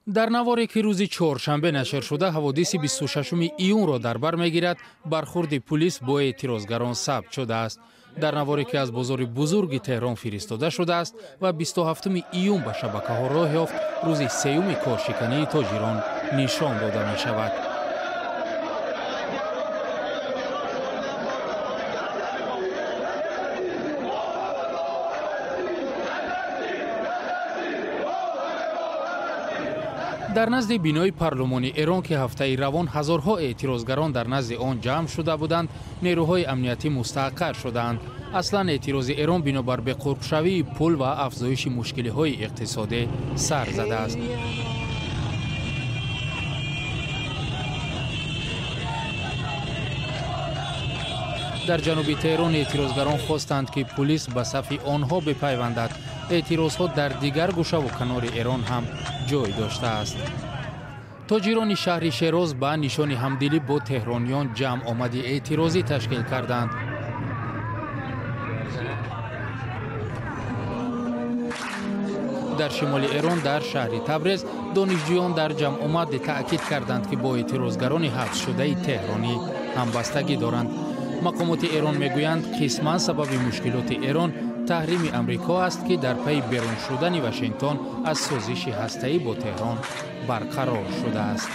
дар наворе ки рӯзи чоршанбе нашр шуда, ҳаводиси 26 июнро дар бар мегирад, бархурди пулис бо эътирозгарон сабт шудааст. дар наворе ки аз бозори бузурги Теҳрон фиристода шудааст ва 27 июн ба шабакаҳо роҳ ёфт, рӯзи сеюми коршикании тоҷирон нишон дода мешавад. дар назди бинои парлумони Эрон ки ҳафтаи равон ҳазорҳо эътирозгарон дар назди он ҷамъ шуда буданд, нерӯҳои амниятӣ мустаҳқар шудаанд. аслан эътирози Эрон бинобар беқурбшавии пул ва афзоиши мушкилиҳои иқтисодӣ сар задааст. дар ҷануби Теҳрон эътирозгарон хостанд ки пулис ба сафи онҳо бипайвандад. эътирозҳо дар дигар гӯшаву канори Эрон ҳам ҷой доштааст. тоҷирони шаҳри Шероз ба нишони ҳамдилӣ бо теҳрониён ҷамъомади эътирозӣ ташкил карданд. дар шимоли Эрон дар шаҳри Табрез донишҷӯён дар ҷамъомад таъкид карданд ки бо эътирозгарони ҳабсшудаи теҳронӣ ҳамбастагӣ доранд. мақомоти Эрон мегӯянд қисман сабаби мушкилоти Эрон таҳрими амрико аст ки дар пайи берун шудани Вашингтон аз созиши ҳастаӣ бо Теҳрон барқарор шудааст.